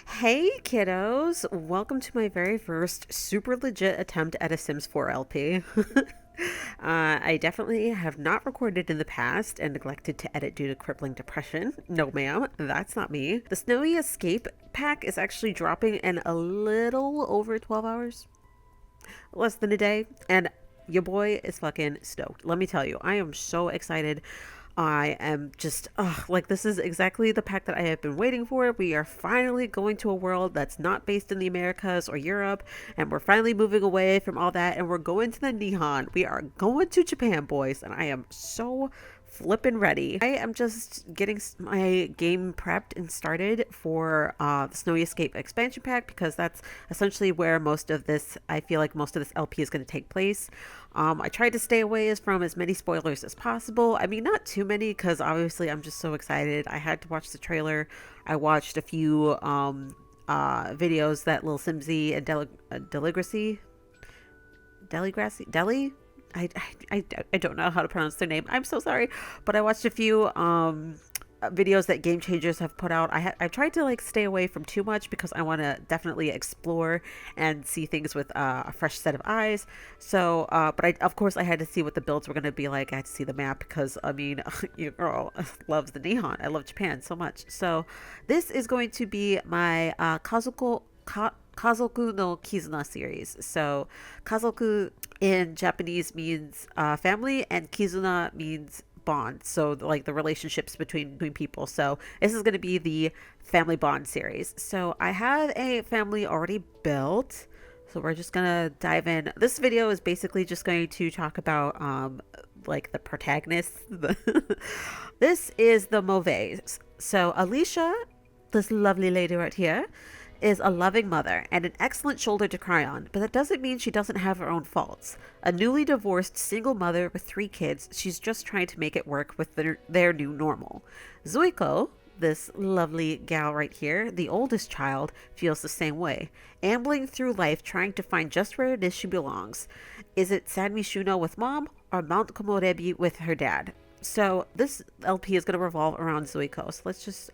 Hey kiddos, welcome to my very first super legit attempt at a Sims 4 LP. I definitely have not recorded in the past and neglected to edit due to crippling depression. No, ma'am, that's not me. The Snowy Escape pack is actually dropping in a little over 12 hours, less than a day, and your boy is fucking stoked. Let me tell you, I am so excited. I am just, like, this is exactly the pack that I have been waiting for. We are finally going to a world that's not based in the Americas or Europe, and we're finally moving away from all that, and we're going to the Nihon. We are going to Japan, boys, and I am so flipping ready. I am just getting my game prepped and started for the Snowy Escape expansion pack because that's essentially where most of this, I feel like most of this LP is going to take place. I tried to stay away from as many spoilers as possible. I mean, not too many because obviously I'm just so excited. I had to watch the trailer. I watched a few videos that Lil Simsy and Deli I don't know how to pronounce their name. I'm so sorry, but I watched a few videos that Game Changers have put out. I tried to like stay away from too much because I want to definitely explore and see things with a fresh set of eyes. So, but of course I had to see what the builds were going to be like. I had to see the map because I mean, your girl loves the Nihon. I love Japan so much. So, this is going to be my Kazoku no Kizuna series. So, Kazoku in Japanese means family, and Kizuna means bond. So, like the relationships between people. So, this is going to be the family bond series. So, I have a family already built. So, we're just going to dive in. This video is basically just going to talk about like the protagonists. This is the Moves. So, Alicia, this lovely lady right here, is a loving mother and an excellent shoulder to cry on, but that doesn't mean she doesn't have her own faults. A newly divorced single mother with 3 kids, she's just trying to make it work with their new normal. Zuiko, this lovely gal right here, the oldest child, feels the same way, ambling through life trying to find just where it is she belongs. Is it San Myshuno with mom or Mount Komorebi with her dad? So this LP is going to revolve around Zuiko. So let's just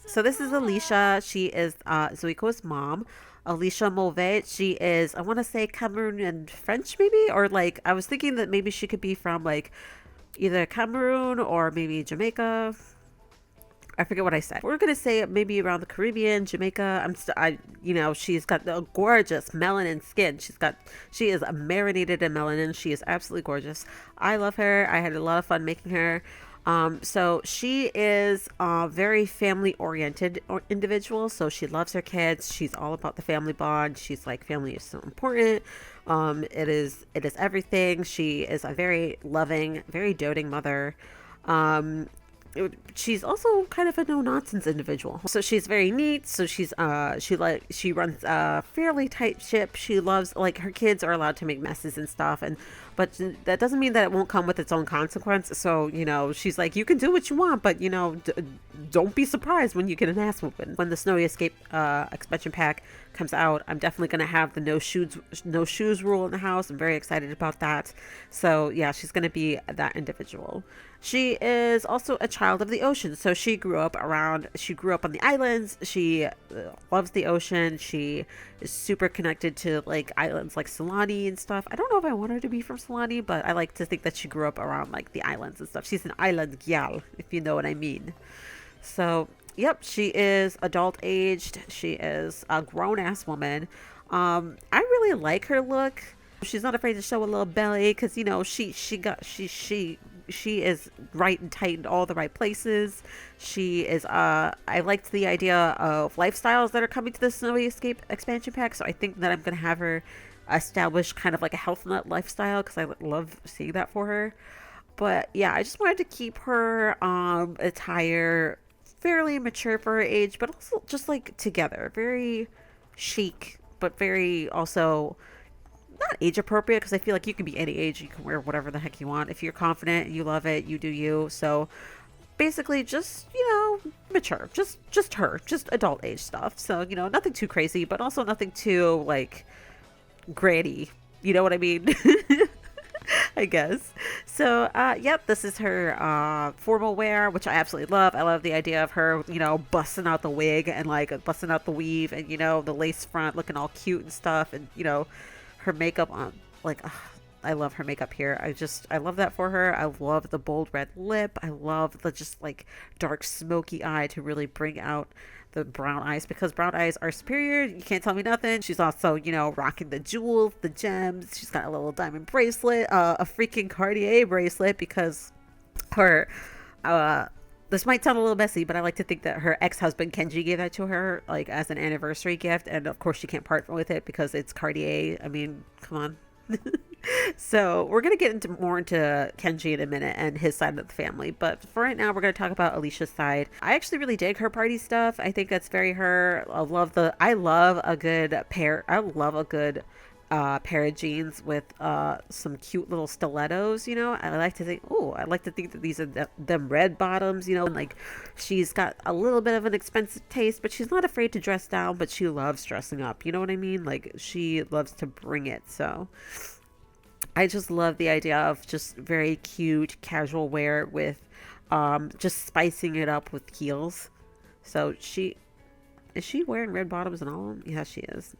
So this is Alicia. She is Zuiko's mom. Alicia Mauvet, she is, I want to say Cameroon and French maybe? Or like, I was thinking that maybe she could be from like either Cameroon or maybe Jamaica. I forget what I said. We're going to say maybe around the Caribbean, Jamaica. She's got the gorgeous melanin skin. She is marinated in melanin. She is absolutely gorgeous. I love her. I had a lot of fun making her. So she is a very family oriented individual. So she loves her kids. She's all about the family bond. She's like, family is so important. It is everything. She is a very loving, very doting mother. She's also kind of a no-nonsense individual. So she's very neat. So she runs a fairly tight ship. She loves, like, her kids are allowed to make messes and stuff, but that doesn't mean that it won't come with its own consequence. So, she's like, you can do what you want, but don't be surprised when you get an ass whooping. When the Snowy Escape expansion pack comes out, I'm definitely gonna have the no shoes rule in the house. I'm very excited about that. So yeah, she's gonna be that individual. She is also a child of the ocean. So she grew up on the islands. She loves the ocean. She is super connected to like islands like Solani and stuff. I don't know if I want her to be from Solani, but I like to think that she grew up around like the islands and stuff. She's an island gal, if you know what I mean. So yep, she is adult aged. She is a grown ass woman. I really like her look. She's not afraid to show a little belly because she is right and tight in all the right places. She is I liked the idea of lifestyles that are coming to the Snowy Escape expansion pack, so I think that I'm gonna have her establish kind of like a health nut lifestyle because I love seeing that for her. But yeah, I just wanted to keep her attire fairly mature for her age, but also just like together, very chic, but very also not age appropriate, because I feel like you can be any age, you can wear whatever the heck you want. If you're confident, you love it, you do you. So basically just, mature, just her, just adult age stuff. So, nothing too crazy, but also nothing too like granny. You know what I mean? I guess. So, yep, this is her formal wear, which I absolutely love. I love the idea of her, busting out the wig and like busting out the weave and, the lace front looking all cute and stuff. And, her makeup on, like, ugh, I love her makeup here. I love that for her. I love the bold red lip. I love the just like dark smoky eye to really bring out the brown eyes, because brown eyes are superior. You can't tell me nothing. She's also, rocking the jewels, the gems. She's got a little diamond bracelet, a freaking Cartier bracelet, because her, this might sound a little messy, but I like to think that her ex-husband Kenji gave that to her, like as an anniversary gift, and of course she can't part with it because it's Cartier. I mean, come on. So we're gonna get more into Kenji in a minute and his side of the family, but for right now we're gonna talk about Alicia's side. I actually really dig her party stuff. I think that's very her. I love a good pair of jeans with some cute little stilettos. I like to think that these are them red bottoms. And like she's got a little bit of an expensive taste, but she's not afraid to dress down, but she loves dressing up. You know what I mean? Like she loves to bring it. So I just love the idea of just very cute casual wear with just spicing it up with heels. So is she wearing red bottoms and all of them? Yeah, she is.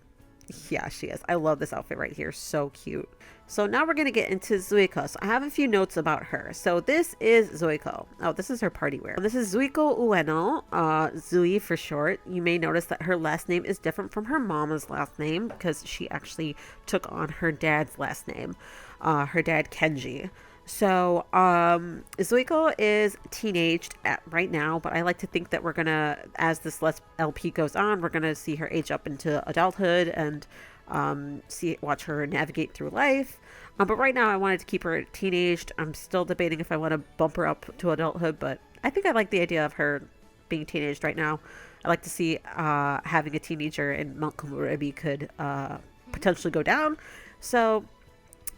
Yeah, she is. I love this outfit right here. So cute. So now we're going to get into Zuiko. So I have a few notes about her. So this is Zuiko. Oh, this is her party wear. This is Zuiko Ueno, Zui for short. You may notice that her last name is different from her mama's last name because she actually took on her dad's last name, her dad Kenji. So, Zuiko is teenaged right now, but I like to think that we're gonna, as this LP goes on, we're gonna see her age up into adulthood and watch her navigate through life. But right now, I wanted to keep her teenaged. I'm still debating if I want to bump her up to adulthood, but I think I like the idea of her being teenaged right now. I like to see having a teenager in Mount Komorebi could potentially go down. So.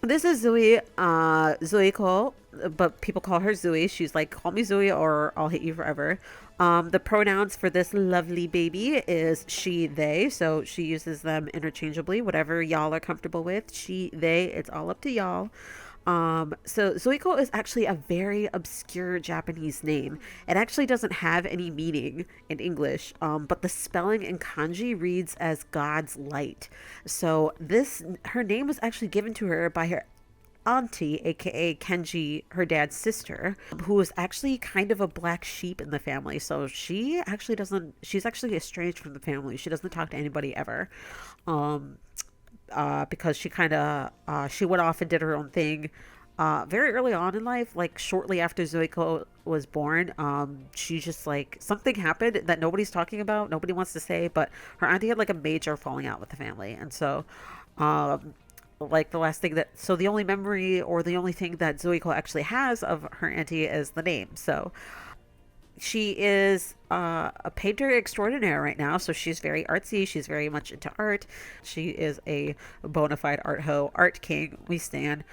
This is Zuiko, but people call her Zui. She's like, call me Zui or I'll hate you forever. The pronouns for this lovely baby is she, they. So she uses them interchangeably, whatever y'all are comfortable with. She, they, it's all up to y'all. So Zuiko is actually a very obscure Japanese name. It actually doesn't have any meaning in English, but the spelling in kanji reads as God's light. So her name was actually given to her by her auntie, aka Kenji, her dad's sister, who is actually kind of a black sheep in the family. So she's actually estranged from the family. She doesn't talk to anybody ever. Because she went off and did her own thing very early on in life, like shortly after Zuiko was born. She just like something happened that nobody's talking about, nobody wants to say, but her auntie had like a major falling out with the family, and so like the only memory or the only thing that Zuiko actually has of her auntie is the name. So she is a painter extraordinaire right now, so she's very artsy. She's very much into art. She is a bona fide art king. We stand.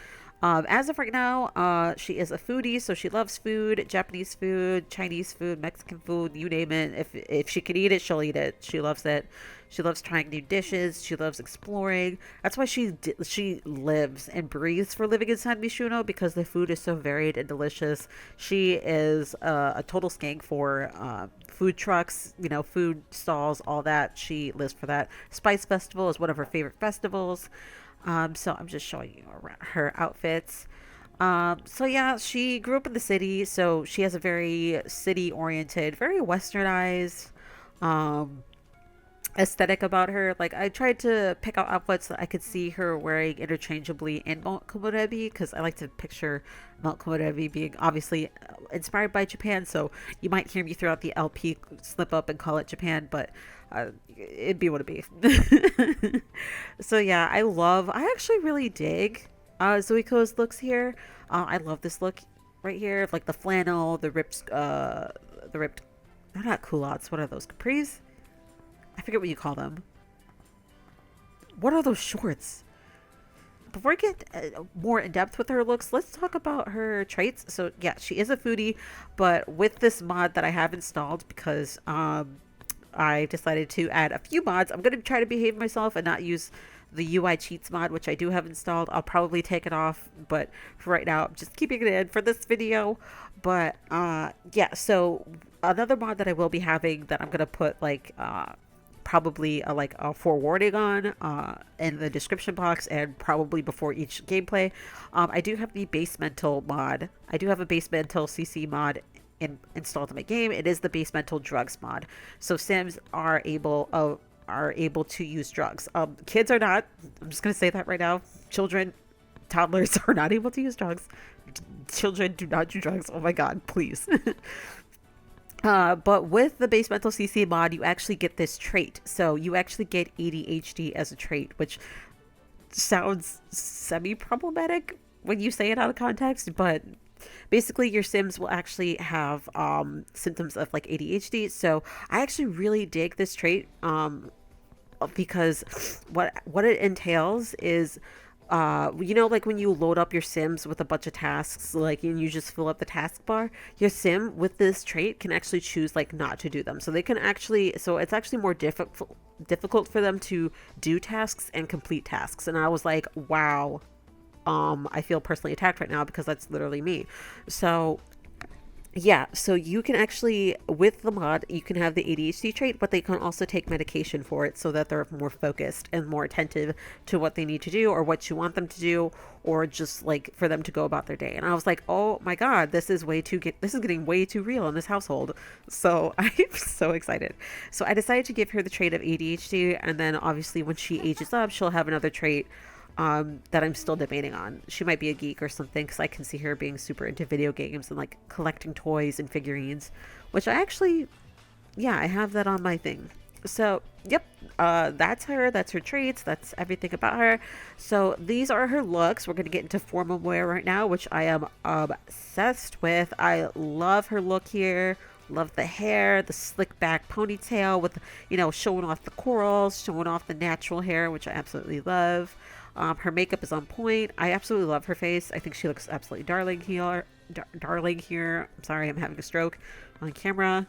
As of right now, she is a foodie, so she loves food, Japanese food, Chinese food, Mexican food, you name it. If she can eat it, she'll eat it. She loves it. She loves trying new dishes. She loves exploring. That's why she lives and breathes for living in San Myshuno, because the food is so varied and delicious. She is a total skank for food trucks, food stalls, all that. She lives for that. Spice Festival is one of her favorite festivals. So I'm just showing you her outfits. So yeah, she grew up in the city, so she has a very city-oriented, very westernized aesthetic about her. Like, I tried to pick out outfits that I could see her wearing interchangeably in Mount Komorebi, because I like to picture Mount Komorebi being obviously inspired by Japan, so you might hear me throughout the LP slip up and call it Japan, but it'd be what it be. So yeah, I actually really dig Zuiko's looks here. I love this look right here, like the flannel, the ripped, they're not culottes, what are those, capris? I forget what you call them. What are those shorts? Before I get more in depth with her looks, let's talk about her traits. So yeah, she is a foodie, but with this mod that I have installed, because I decided to add a few mods, I'm going to try to behave myself and not use the UI cheats mod, which I do have installed. I'll probably take it off, but for right now, I'm just keeping it in for this video. But yeah, so another mod that I will be having that I'm gonna put like probably like a forewarning on in the description box and probably before each gameplay. I do have the basemental mod. I do have a basemental CC mod installed in my game. It is the basemental drugs mod. So Sims are able to use drugs. Kids are not. I'm just gonna say that right now. Children, toddlers are not able to use drugs. Children do not do drugs. Oh my god, please. But with the basemental CC mod, you actually get this trait. So you actually get ADHD as a trait, which sounds semi-problematic when you say it out of context, but basically your Sims will actually have symptoms of like ADHD. So I actually really dig this trait because what it entails is you know, like when you load up your Sims with a bunch of tasks, like, and you just fill up the task bar, your Sim with this trait can actually choose like not to do them. So they can actually, so it's actually more difficult for them to do tasks and complete tasks. And I was like, wow, I feel personally attacked right now because that's literally me. So yeah, so you can actually, with the mod, you can have the ADHD trait, but they can also take medication for it so that they're more focused and more attentive to what they need to do or what you want them to do, or just like for them to go about their day. And I was like, oh my god, this is getting way too real in this household. So I'm so excited. So I decided to give her the trait of ADHD, and then obviously when she ages up, she'll have another trait that I'm still debating on. She might be a geek or something, because I can see her being super into video games and like collecting toys and figurines, which I actually, yeah, I have that on my thing. So yep, that's her, that's her traits, that's everything about her. So these are her looks. We're gonna get into formal wear right now, which I am obsessed with. I love her look here. Love the hair, the slick back ponytail with, you know, showing off the corals, showing off the natural hair, which I absolutely love. Her makeup is on point. I absolutely love her face. I think she looks absolutely darling here. Darling here. I'm sorry, I'm having a stroke on camera.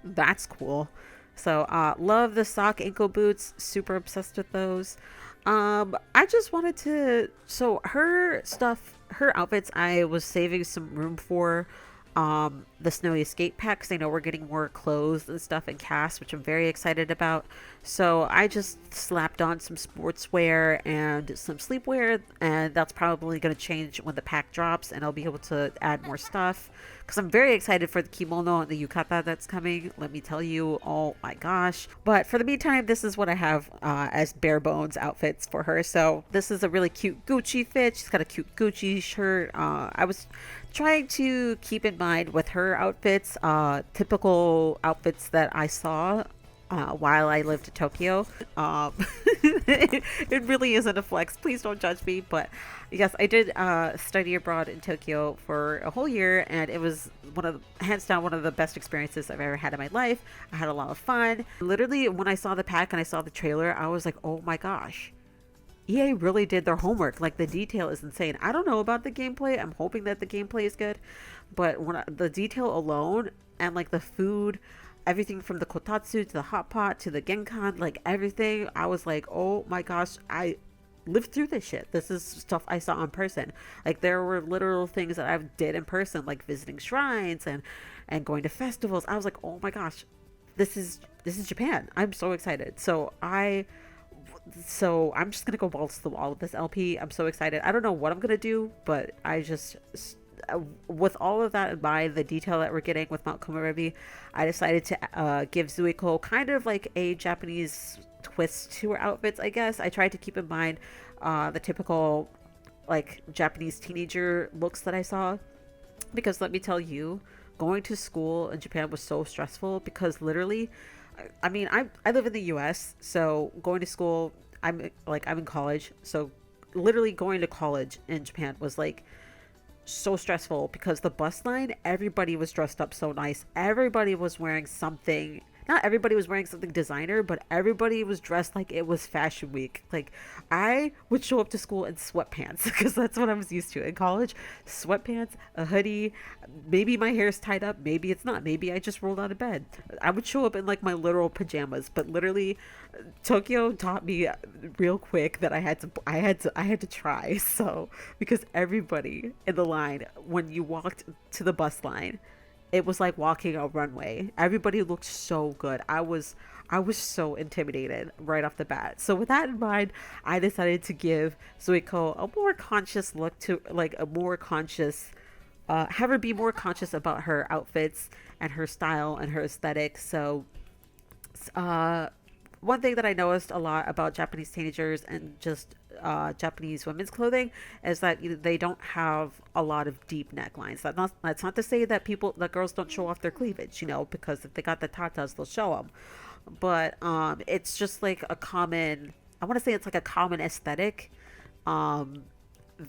That's cool. So love the sock ankle boots. Super obsessed with those. I just wanted to, so her stuff, her outfits, I was saving some room for the snowy escape pack, because I know we're getting more clothes and stuff in cast, which I'm very excited about. So I just slapped on some sportswear and some sleepwear, and that's probably going to change when the pack drops, and I'll be able to add more stuff, because I'm very excited for the kimono and the yukata that's coming, let me tell you. Oh my gosh. But for the meantime, this is what I have as bare bones outfits for her. So this is a really cute Gucci fit. She's got a cute Gucci shirt. I was trying to keep in mind with her outfits, typical outfits that I saw while I lived in Tokyo. It really isn't a flex. Please don't judge me. But yes, I did study abroad in Tokyo for a whole year, and it was hands down one of the best experiences I've ever had in my life. I had a lot of fun. Literally, when I saw the pack and I saw the trailer, I was like, oh my gosh. EA really did their homework. Like, the detail is insane. I don't know about the gameplay. I'm hoping that the gameplay is good, but the detail alone, and like the food, everything from the kotatsu to the hot pot to the genkan, like everything, I was like, oh my gosh, I lived through this shit. This is stuff I saw in person. Like, there were literal things that I did in person, like visiting shrines and going to festivals. I was like, oh my gosh, this is Japan. I'm so excited. So I'm just gonna go balls to the wall with this LP. I'm so excited. I don't know what I'm gonna do, but I just, with all of that in mind, the detail that we're getting with Mount Komorebi, I decided to give Zuiko kind of like a Japanese twist to her outfits, I guess. I tried to keep in mind the typical like Japanese teenager looks that I saw, because let me tell you, going to school in Japan was so stressful, because literally, I mean, I live in the US, so going to school, I'm in college, so literally going to college in Japan was like so stressful, because the bus line, everybody was dressed up so nice. Everybody was wearing something not everybody was wearing something designer, but everybody was dressed like it was fashion week. Like I would show up to school in sweatpants because that's what I was used to in college. Sweatpants, a hoodie, maybe my hair's tied up, maybe it's not. Maybe I just rolled out of bed. I would show up in like my literal pajamas, but literally Tokyo taught me real quick that I had to try. So, because everybody in the line when you walked to the bus line, it was like walking a runway. Everybody looked so good. I was so intimidated right off the bat. So with that in mind, I decided to give Zuiko a more conscious look, to like a more conscious have her be more conscious about her outfits and her style and her aesthetic. So uh one thing that I noticed a lot about Japanese teenagers and just Japanese women's clothing is that they don't have a lot of deep necklines. That's not to say that girls don't show off their cleavage, because if they got the tatas, they'll show them. But it's just like a common. I want to say it's like a common aesthetic um,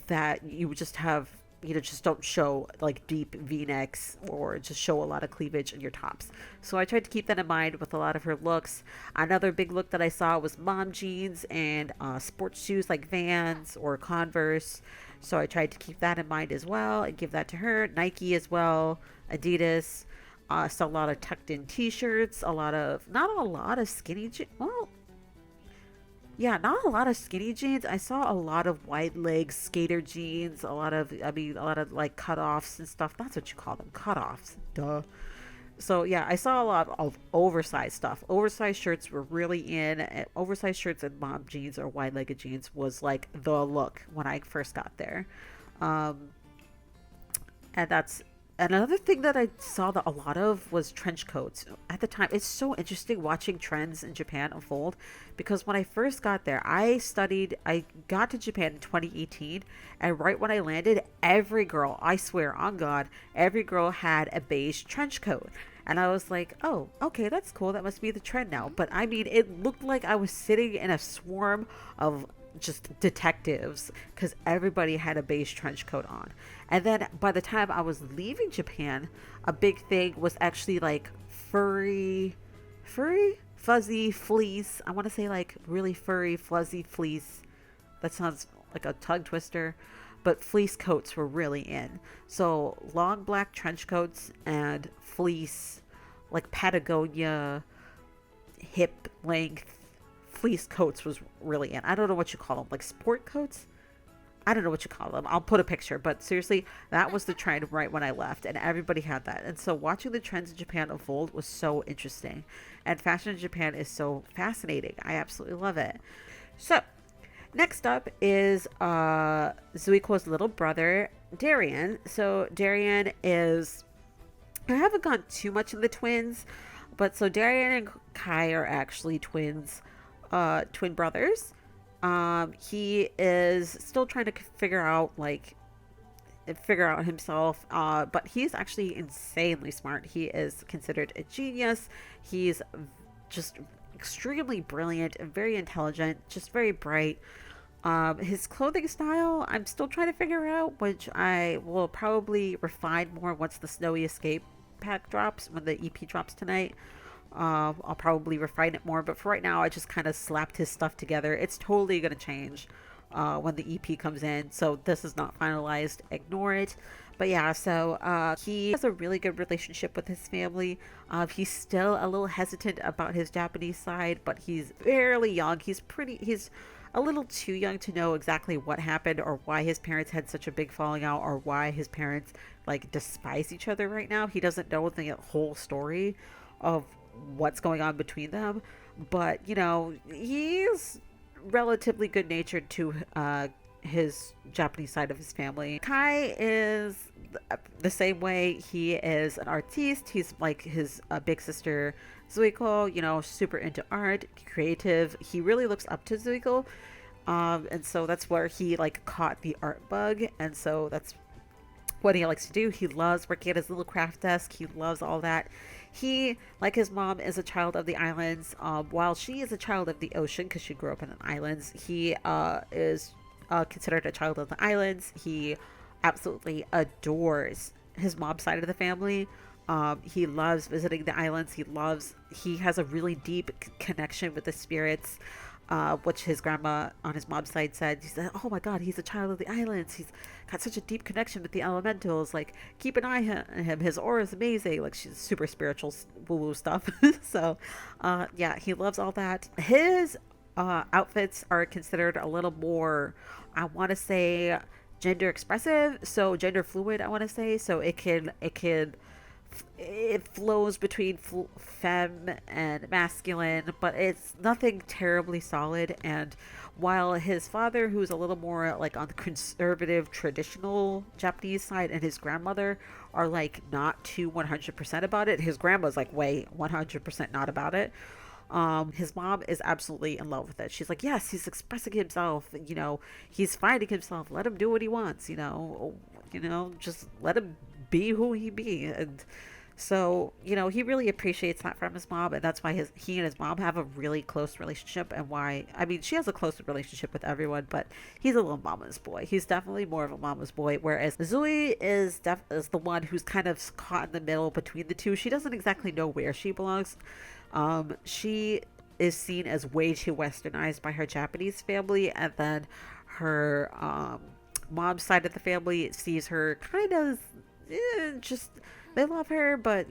that you would just have. Just don't show like deep V-necks or just show a lot of cleavage in your tops. So I tried to keep that in mind with a lot of her looks. Another big look that I saw was mom jeans and sports shoes like Vans or Converse. So I tried to keep that in mind as well and give that to her. Nike as well, Adidas. Saw a lot of tucked in t-shirts, not a lot of skinny jeans. Well, yeah, not a lot of skinny jeans. I saw a lot of wide leg skater jeans, a lot of like cutoffs and stuff. That's what you call them, cutoffs. Duh. So yeah, I saw a lot of oversized stuff. Oversized shirts were really in. Oversized shirts and mom jeans or wide legged jeans was like the look when I first got there. Um, and that's another thing that I saw that a lot of was trench coats. At the time, it's so interesting watching trends in Japan unfold because when I first got there, I got to Japan in 2018, and right when I landed, every girl, I swear on God, every girl had a beige trench coat. And I was like, oh, okay, that's cool. That must be the trend now. But I mean, it looked like I was sitting in a swarm of just detectives because everybody had a beige trench coat on. And then by the time I was leaving Japan, a big thing was actually like fuzzy fleece. I want to say like really furry, fuzzy fleece. That sounds like a tongue twister, but fleece coats were really in. So long black trench coats and fleece, like Patagonia hip length fleece coats was really in. I don't know what you call them, like sport coats. I don't know what you call them. I'll put a picture, but seriously, that was the trend right when I left, and everybody had that. And so watching the trends in Japan unfold was so interesting. And fashion in Japan is so fascinating. I absolutely love it. So, next up is Zuiko's little brother, Darian. So, Darian is. I haven't gone too much in the twins, but so Darian and Kai are actually twin brothers. He is still trying to figure out himself, but he's actually insanely smart. He is considered a genius. He's just extremely brilliant and very intelligent, just very bright. His clothing style, I'm still trying to figure out, which I will probably refine more once the Snowy Escape pack drops, when the EP drops tonight. I'll probably refine it more, but for right now, I just kind of slapped his stuff together. It's totally going to change when the EP comes in, so this is not finalized. Ignore it. But yeah, so he has a really good relationship with his family. He's still a little hesitant about his Japanese side, but he's fairly young. He's a little too young to know exactly what happened or why his parents had such a big falling out or why his parents like despise each other right now. He doesn't know the whole story of what's going on between them, but he's relatively good natured to his Japanese side of his family. Kai is the same way. He is an artiste. He's like his big sister Zuiko, super into art, creative. He really looks up to Zuiko, and so that's where he like caught the art bug, and so that's what he likes to do. He loves working at his little craft desk. He loves all that. He, like his mom, is a child of the islands. While she is a child of the ocean because she grew up in the islands, he is considered a child of the islands. He absolutely adores his mom's side of the family. He loves visiting the islands. He has a really deep connection with the spirits, which his grandma on his mom's side said. She said, "Oh my God, he's a child of the islands. He's got such a deep connection with the elementals. Like, keep an eye on him. His aura is amazing." Like, she's super spiritual woo-woo stuff. So, yeah, he loves all that. His outfits are considered a little more, I want to say, gender expressive. So gender fluid, I want to say. So it flows between femme and masculine, but it's nothing terribly solid. And while his father, who's a little more like on the conservative traditional Japanese side, and his grandmother are like not too 100% about it, his grandma's like way 100% not about it. His mom is absolutely in love with it. She's like, yes, he's expressing himself, he's finding himself, let him do what he wants, just let him be who he be. And so, he really appreciates that from his mom, and that's why he and his mom have a really close relationship. And why, I mean, she has a close relationship with everyone, but he's a little mama's boy. He's definitely more of a mama's boy, whereas Zui is the one who's kind of caught in the middle between the two. She doesn't exactly know where she belongs. She is seen as way too westernized by her Japanese family, and then her mom's side of the family sees her kind of just, they love her, but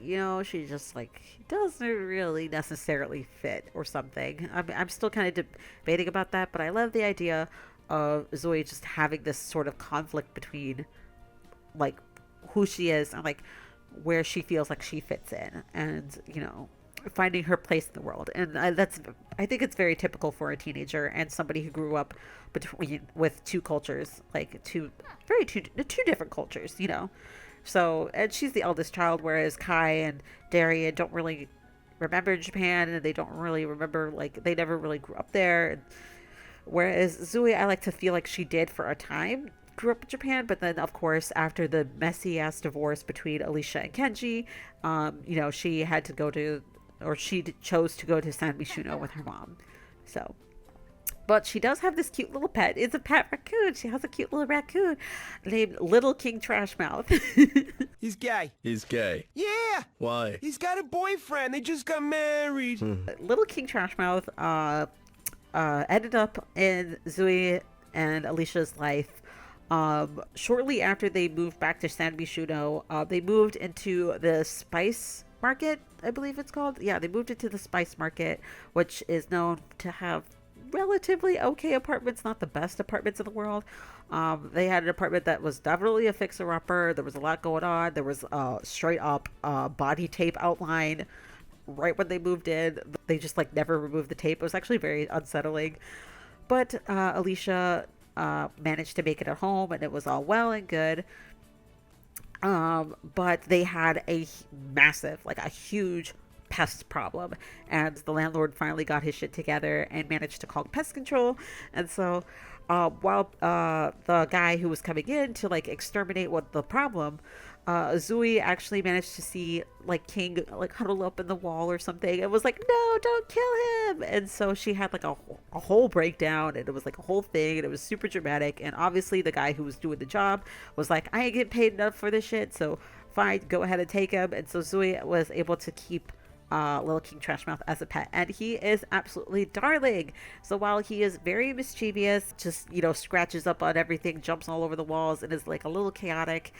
she just like doesn't really necessarily fit or something. I'm still kind of debating about that, but I love the idea of Zoe just having this sort of conflict between like who she is and like where she feels like she fits in, and finding her place in the world. And I think it's very typical for a teenager and somebody who grew up with two cultures, like two different cultures, So, and she's the eldest child, whereas Kai and Darian don't really remember Japan, and they don't really remember, like, they never really grew up there. Whereas Zui, I like to feel like she did for a time, grew up in Japan, but then, of course, after the messy ass divorce between Alicia and Kenji, she had to go to, or she chose to go to San Myshuno with her mom. So, but she does have this cute little pet. It's a pet raccoon. She has a cute little raccoon named Little King Trashmouth. He's gay. He's gay. Yeah. Why? He's got a boyfriend. They just got married. Little King Trashmouth ended up in Zui and Alicia's life. Shortly after they moved back to San Myshuno, they moved into the spice market, I believe it's called. Yeah, they moved into the spice market, which is known to have relatively okay apartments, not the best apartments in the world. They had an apartment that was definitely a fixer-upper. There was a lot going on. There was straight up body tape outline right when they moved in. They just like never removed the tape. It was actually very unsettling. But Alicia managed to make it at home, and it was all well and good. But they had a massive, like a huge pest problem, and the landlord finally got his shit together and managed to call pest control. And so while the guy who was coming in to like exterminate what the problem, Zui actually managed to see like King like huddle up in the wall or something. It was like, no, don't kill him. And so she had like a whole breakdown, and it was like a whole thing, and it was super dramatic. And obviously the guy who was doing the job was like, I ain't getting paid enough for this shit, so fine, go ahead and take him. And so Zui was able to keep Little King Trashmouth as a pet, and he is absolutely darling. So while he is very mischievous, just scratches up on everything, jumps all over the walls, and is like a little chaotic,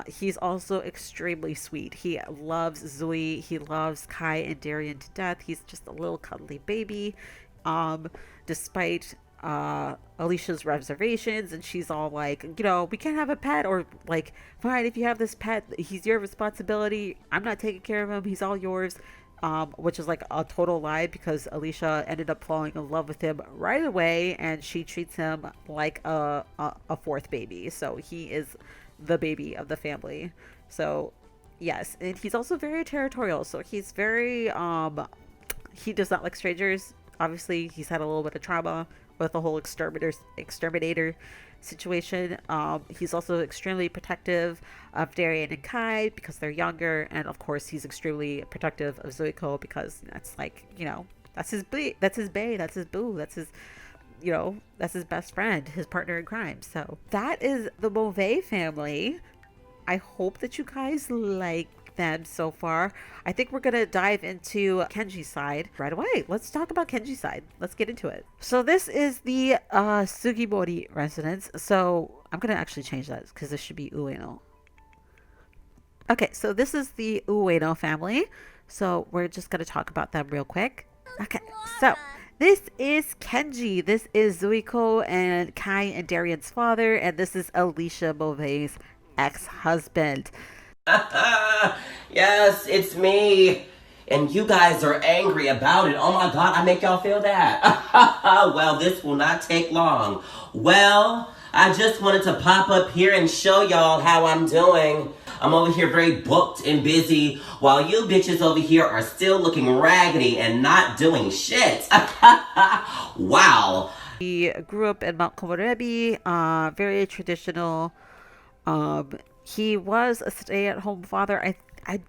he's also extremely sweet. He loves Zui, he loves Kai and Darian to death. He's just a little cuddly baby, despite Alicia's reservations, and she's all like, we can't have a pet, or like, fine, if you have this pet, he's your responsibility, I'm not taking care of him, he's all yours. Which is like a total lie, because Alicia ended up falling in love with him right away, and she treats him like a fourth baby. So he is the baby of the family. So yes, and he's also very territorial. So he's very he does not like strangers. Obviously, he's had a little bit of trauma with the whole exterminator situation. He's also extremely protective of Darian and Kai because they're younger, and of course he's extremely protective of Zuiko because that's like, that's his bae, that's his boo, that's his best friend, his partner in crime. So that is the Beauvais family. I hope that you guys like them so far. I think we're gonna dive into Kenji's side right away. Let's talk about Kenji's side. Let's get into it. So this is the Sugimori residence. So I'm gonna actually change that because this should be Ueno. Okay, so this is the Ueno family. So we're just gonna talk about them real quick. Okay, so this is Kenji. This is Zuiko and Kai and Darian's father, and this is Alicia Beauvais' ex-husband. Yes, it's me. And you guys are angry about it. Oh my god, I make y'all feel that. Well, this will not take long. Well, I just wanted to pop up here and show y'all how I'm doing. I'm over here very booked and busy while you bitches over here are still looking raggedy and not doing shit. Wow. He grew up in Mount Komorebi, very traditional. He was a stay-at-home father. I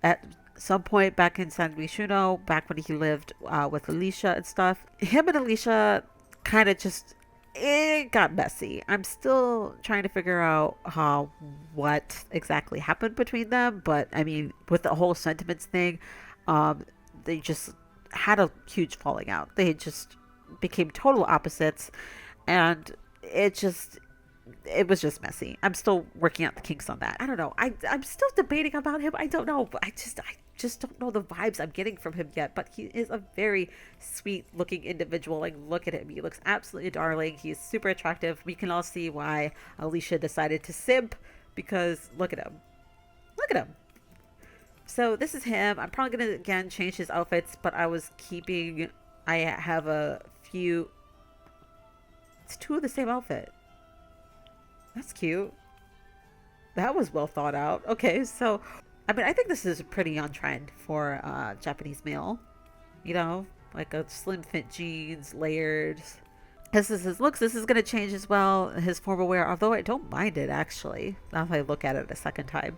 at some point back in San Myshuno, back when he lived with Alicia and stuff. Him and Alicia kind of just, it got messy. I'm still trying to figure out what exactly happened between them. But I mean, with the whole sentiments thing, they just had a huge falling out. They just became total opposites, and it was just messy. I'm still working out the kinks on that. I don't know. I'm still debating about him. I don't know. I just don't know the vibes I'm getting from him yet. But he is a very sweet looking individual. Like, look at him. He looks absolutely darling. He's super attractive. We can all see why Alicia decided to simp, because look at him. Look at him. So this is him. I'm probably going to, again, change his outfits, but I have a few. It's two of the same outfit. That's cute. That was well thought out. Okay, so, I mean, I think this is pretty on trend for Japanese male. You know, like a slim fit jeans, layered. This is his looks. This is going to change as well, his formal wear, although I don't mind it, actually, now that I look at it a second time.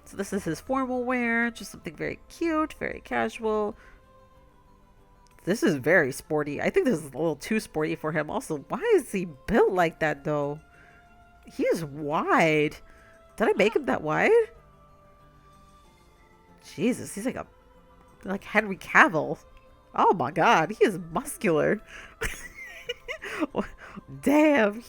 So this is his formal wear, just something very cute, very casual. This is very sporty. I think this is a little too sporty for him. Also, why is he built like that, though? He is wide. Did I make him that wide? Jesus, he's like Henry Cavill. Oh my god, he is muscular. Damn,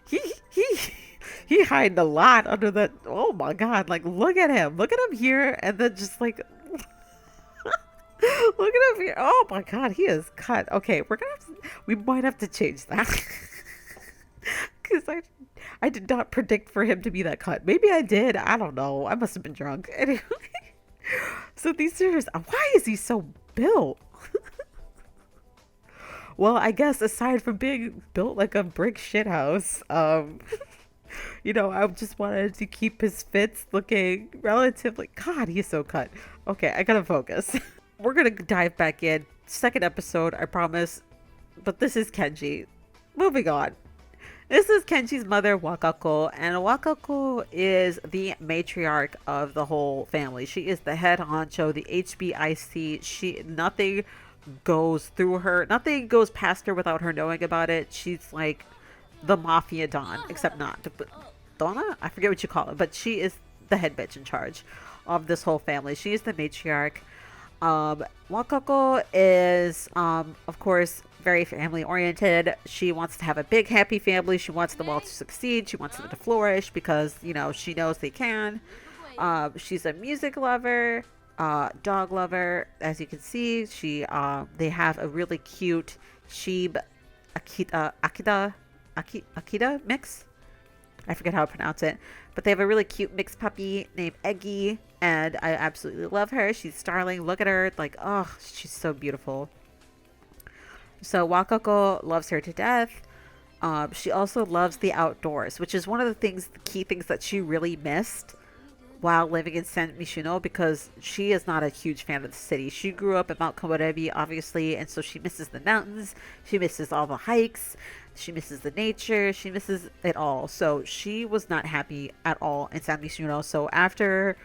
he hiding a lot under that. Oh my god, like look at him here, and then just like look at him here. Oh my god, he is cut. Okay, we might have to change that. Because I did not predict for him to be that cut. Maybe I did. I don't know. I must have been drunk. Anyway, so why is he so built? Well, I guess aside from being built like a brick shithouse, you know, I just wanted to keep his fits looking relatively. God, he's so cut. Okay, I gotta focus. We're gonna dive back in. Second episode, I promise. But this is Kenji. Moving on. This is Kenji's mother, Wakako, and Wakako is the matriarch of the whole family. She is the head honcho, the HBIC. Nothing goes through her. Nothing goes past her without her knowing about it. She's like the mafia don, except not. Donna? I forget what you call it, but she is the head bitch in charge of this whole family. She is the matriarch. Wakako is, of course, very family oriented. She wants to have a big happy family. She wants them all to succeed. She wants them to flourish because, you know, she knows they can. She's a music lover, dog lover. As you can see, they have a really cute Shib Akita mix. I forget how to pronounce it, but they have a really cute mixed puppy named Eggy, and I absolutely love her. She's starling. Look at her. Like, oh, she's so beautiful. So Wakako loves her to death. She also loves the outdoors, which is one of the key things that she really missed while living in San Myshuno, because she is not a huge fan of the city. She grew up in Mount Komorebi, obviously, and so she misses the mountains. She misses all the hikes. She misses the nature. She misses it all. So she was not happy at all in San Myshuno. So after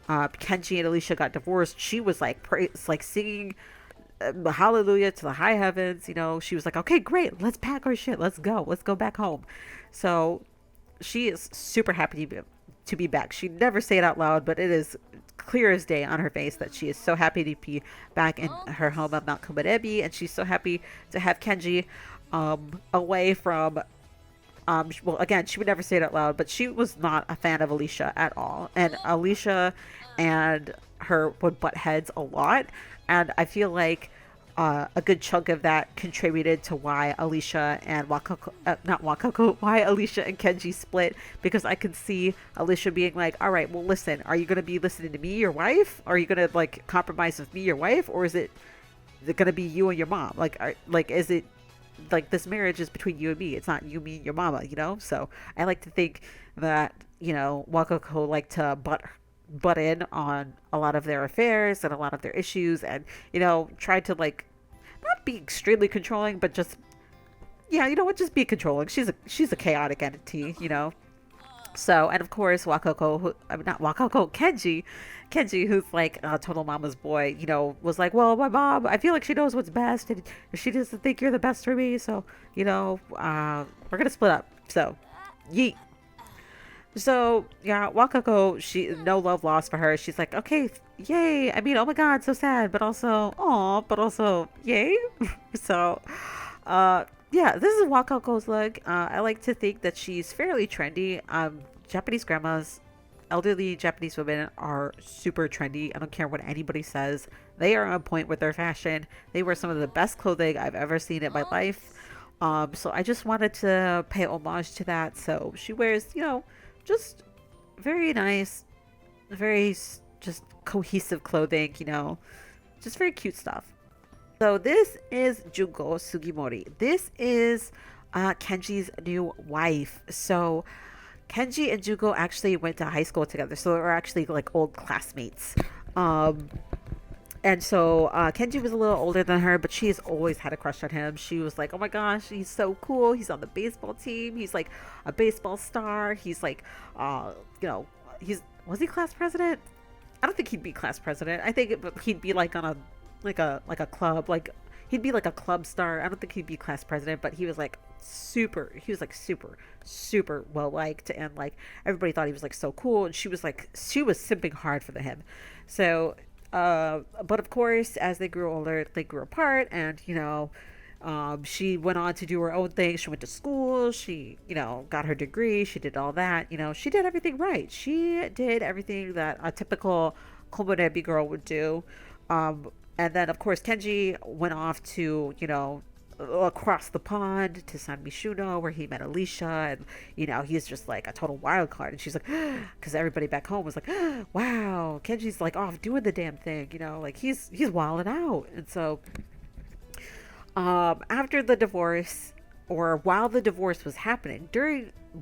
Kenji and Alicia got divorced, she was like singing hallelujah to the high heavens. You know, she was like, okay, great, let's pack our shit, let's go back home. So she is super happy to be back. She never say it out loud, but it is clear as day on her face that she is so happy to be back in her home of Mount Komorebi, and she's so happy to have Kenji away from. Well, again, she would never say it out loud, but she was not a fan of Alicia at all, and Alicia and her would butt heads a lot, and I feel like a good chunk of that contributed to why Alicia and not Wakako, why Alicia and Kenji split, because I could see Alicia being like, all right, well, listen, are you going to be listening to me, your wife? Are you going to like compromise with me, your wife? Or is it going to be you and your mom? Is it like this marriage is between you and me? It's not you, me, and your mama, you know? So I like to think that, Wakako liked to butt in on a lot of their affairs and a lot of their issues, and tried to like not be extremely controlling, but just just be controlling. She's a chaotic entity, So, and of course, Kenji, who's like a total mama's boy, was like, well, my mom, I feel like she knows what's best, and she doesn't think you're the best for me, so, we're gonna split up. So, yeet. So, yeah, Wakako, no love lost for her. She's like, okay, yay. I mean, oh my God, so sad, but also, yay. So, yeah, this is Wakako's look. I like to think that she's fairly trendy. Japanese grandmas, elderly Japanese women are super trendy. I don't care what anybody says. They are on point with their fashion. They wear some of the best clothing I've ever seen in my life. So I just wanted to pay homage to that. So she wears, just very nice, very just cohesive clothing, just very cute stuff. So this is Junko Sugimori. This is Kenji's new wife. So Kenji and Junko actually went to high school together. So they were actually like old classmates. And so Kenji was a little older than her, but she's always had a crush on him. She was like, oh my gosh, he's so cool. He's on the baseball team. He's like a baseball star. He's like, was he class president? I don't think he'd be class president. I think he'd be like on a club, like he'd be like a club star. I don't think he'd be class president, but he was like super well liked, and like everybody thought he was like so cool, and she was simping hard for him. So but of course, as they grew older, they grew apart, and she went on to do her own thing. She went to school, she got her degree, she did all that, she did everything right. She did everything that a typical Komorebi girl would do. And then of course Kenji went off to across the pond to San Myshuno, where he met Alicia, and he's just like a total wild card, and she's like, because everybody back home was like, wow, Kenji's like off doing the damn thing, like he's wilding out. And so after the divorce, or while the divorce was happening,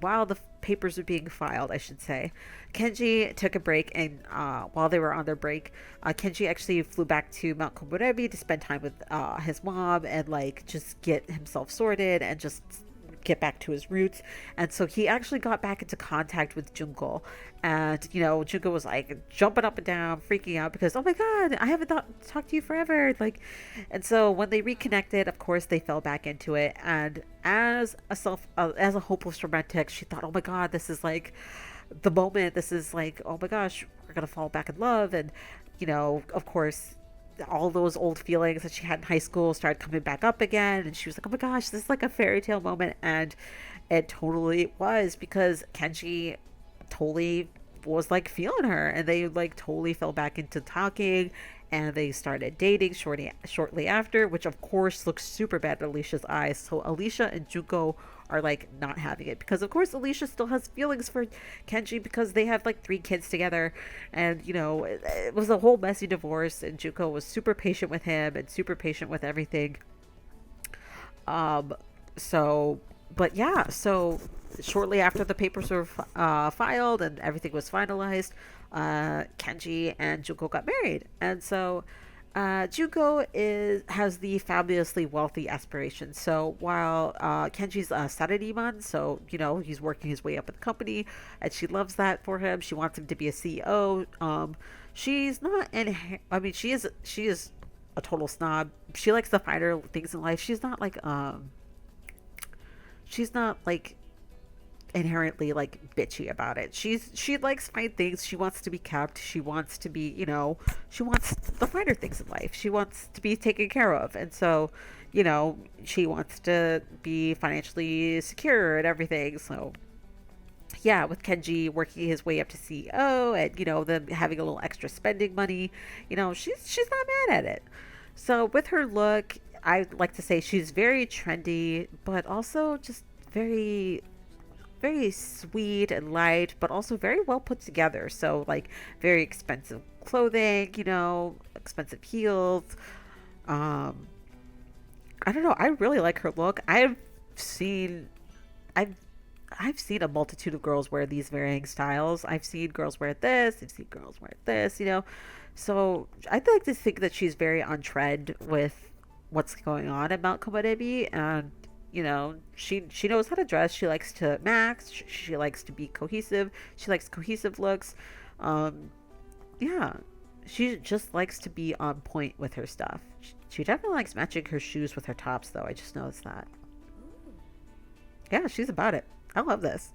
while the papers were being filed, I should say, Kenji took a break, and while they were on their break, Kenji actually flew back to Mount Komorebi to spend time with his mom, and like just get himself sorted and just get back to his roots. And so he actually got back into contact with Junko, and Junko was like jumping up and down, freaking out, because oh my God, I haven't talked to you forever, like. And so when they reconnected, of course they fell back into it, and as a hopeless romantic, she thought, oh my God, this is like the moment, this is like, oh my gosh, we're gonna fall back in love. And of course all those old feelings that she had in high school started coming back up again, and she was like, oh my gosh, this is like a fairy tale moment. And it totally was, because Kenji totally was like feeling her, and they like totally fell back into talking, and they started dating shortly after, which of course looks super bad in Alicia's eyes. So Alicia and Junko are like not having it, because of course Alicia still has feelings for Kenji, because they have like 3 kids together, and it was a whole messy divorce, and Junko was super patient with him and super patient with everything. So shortly after the papers were filed and everything was finalized, Kenji and Junko got married. And so Junko has the fabulously wealthy aspirations. So while Kenji's a sarariman, so he's working his way up in the company, and she loves that for him. She wants him to be a CEO. She's not she is a total snob. She likes the finer things in life. She's not like inherently like bitchy about it. She likes fine things. She wants to be kept. She wants to be, she wants the finer things in life. She wants to be taken care of. And so, she wants to be financially secure and everything. So yeah, with Kenji working his way up to CEO and, them having a little extra spending money, she's not mad at it. So with her look, I like to say she's very trendy, but also just very very sweet and light, but also very well put together. So like very expensive clothing, expensive heels. Um, I don't know. I really like her look. Seen, I've, I've seen a multitude of girls wear these varying styles. I've seen girls wear this. I've seen girls wear this. So I like to think that she's very on trend with what's going on at Mount Komorebi, and she knows how to dress. She likes to max. She likes to be cohesive. She likes cohesive looks. Um, yeah, she just likes to be on point with her stuff. She definitely likes matching her shoes with her tops, though. I just noticed that. Yeah, she's about it. I love this.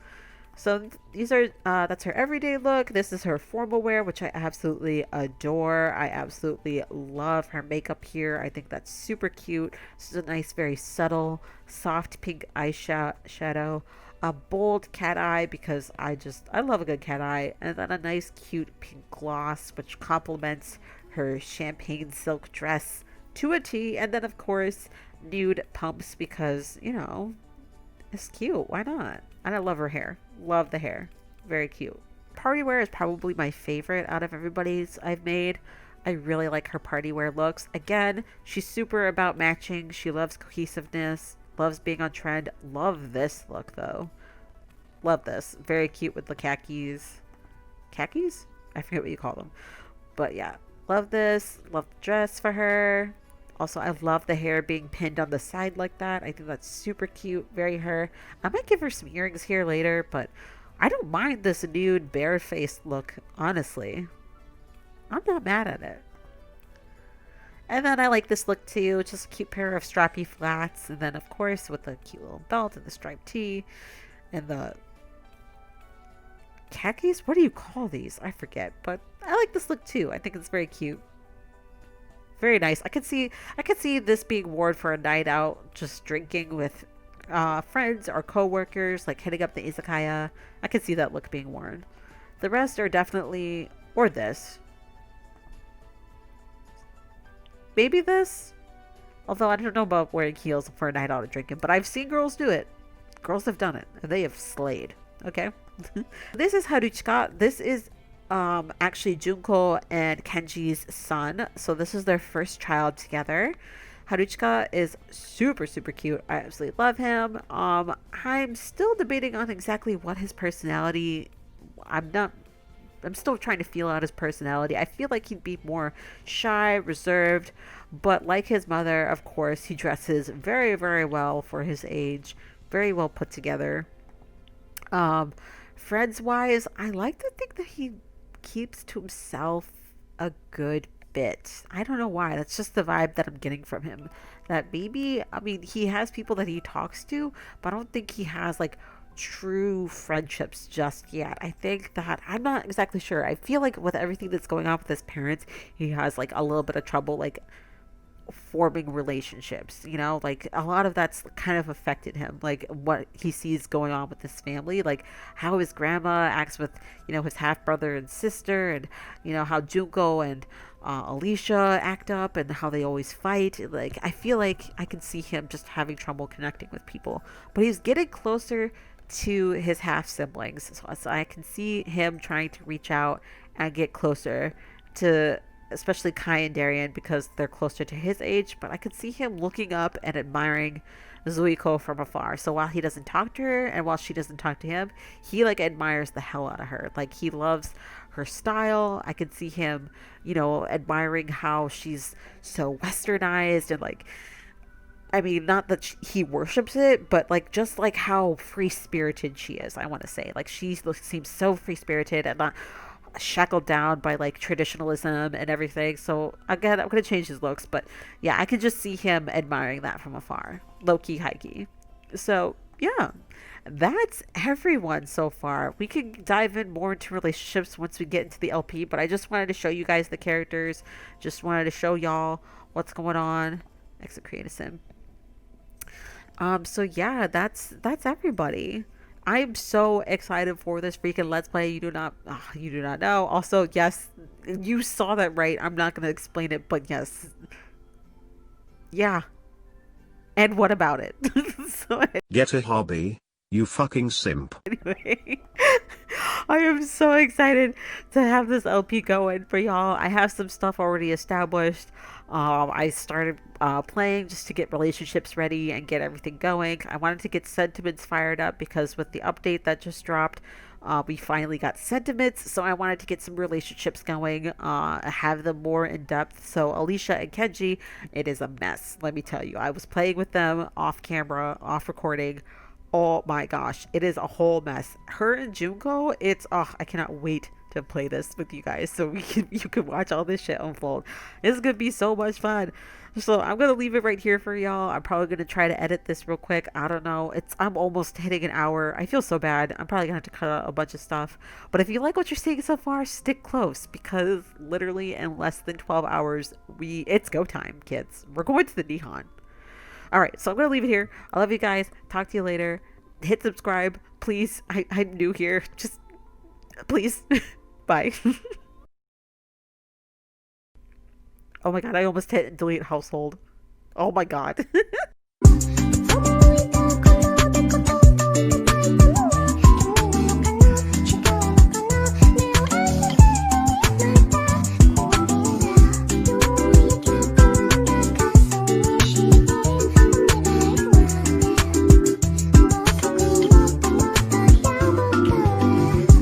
So these are that's her everyday look. This is her formal wear, which I absolutely adore. I absolutely love her makeup here. I think that's super cute. This is a nice, very subtle, soft pink eyeshadow. A bold cat eye because I love a good cat eye, and then a nice, cute pink gloss, which complements her champagne silk dress to a T. And then of course nude pumps because it's cute. Why not? And I love her hair. Love the hair. Very cute. Party wear is probably my favorite out of everybody's I've made. I really like her party wear looks. Again, she's super about matching. She loves cohesiveness. Loves being on trend. Love this look though. Love this. Very cute with the khakis. Khakis? I forget what you call them. But yeah. Love this. Love the dress for her. Also, I love the hair being pinned on the side like that. I think that's super cute. Very her. I might give her some earrings here later, but I don't mind this nude bare-faced look, honestly. I'm not mad at it. And then I like this look too. Just a cute pair of strappy flats. And then, of course, with the cute little belt and the striped tee. And the khakis? What do you call these? I forget. But I like this look too. I think it's very cute. Very nice. I could see this being worn for a night out, just drinking with friends or co-workers, like hitting up the izakaya. I could see that look being worn. The rest are definitely, or this. Maybe this? Although I don't know about wearing heels for a night out and drinking, but I've seen girls do it. Girls have done it, and they have slayed. Okay? This is Haruchika. This is actually Junko and Kenji's son. So this is their first child together. Haruchika is super super cute. I absolutely love him. I'm still debating on exactly what his personality. I'm still trying to feel out his personality. I feel like he'd be more shy, reserved, but like his mother, of course, he dresses very very well for his age. Very well put together. Friends wise, I like to think that he keeps to himself a good bit. I don't know why. That's just the vibe that I'm getting from him. That maybe, I mean, he has people that he talks to, but I don't think he has like true friendships just yet. I think that I'm not exactly sure. I feel like with everything that's going on with his parents, he has like a little bit of trouble like forming relationships, like a lot of that's kind of affected him, like what he sees going on with his family, like how his grandma acts with his half brother and sister, and how Junko and Alicia act up and how they always fight. Like I feel like I can see him just having trouble connecting with people, but he's getting closer to his half siblings, so I can see him trying to reach out and get closer to especially Kai and Darien because they're closer to his age, but I could see him looking up and admiring Zuiko from afar. So while he doesn't talk to her and while she doesn't talk to him, he like admires the hell out of her. Like he loves her style. I could see him, admiring how she's so westernized and like, I mean, not that he worships it, but like just like how free spirited she is. I want to say like seems so free spirited and not shackled down by like traditionalism and everything. So again, I'm gonna change his looks, but yeah, I can just see him admiring that from afar, low key, high key. So yeah, that's everyone so far. We can dive in more into relationships once we get into the LP, but I just wanted to show you guys the characters. Just wanted to show y'all what's going on. Exit create a sim. So yeah, that's everybody. I'm so excited for this freaking Let's Play. You do not know. Also, yes, you saw that right. I'm not gonna explain it, but yes, yeah. And what about it? So Get a hobby, you fucking simp. anyway, I am so excited to have this LP going for y'all. I have some stuff already established. I started playing just to get relationships ready and get everything going. I wanted to get sentiments fired up because with the update that just dropped, we finally got sentiments. So I wanted to get some relationships going, have them more in depth. So Alicia and Kenji, it is a mess. Let me tell you, I was playing with them off camera, off recording. Oh my gosh, it is a whole mess. Her and Junko, I cannot wait to play this with you guys so you can watch all this shit unfold. This is gonna be so much fun. So I'm gonna leave it right here for y'all. I'm probably gonna try to edit this real quick. I don't know. I'm almost hitting an hour. I feel so bad. I'm probably gonna have to cut out a bunch of stuff. But if you like what you're seeing so far, stick close because literally in less than 12 hours, it's go time, kids. We're going to the Nihon. All right, so I'm gonna leave it here. I love you guys. Talk to you later. Hit subscribe, please. I'm new here. Just please. Bye. Oh my god, I almost hit delete household. Oh my god.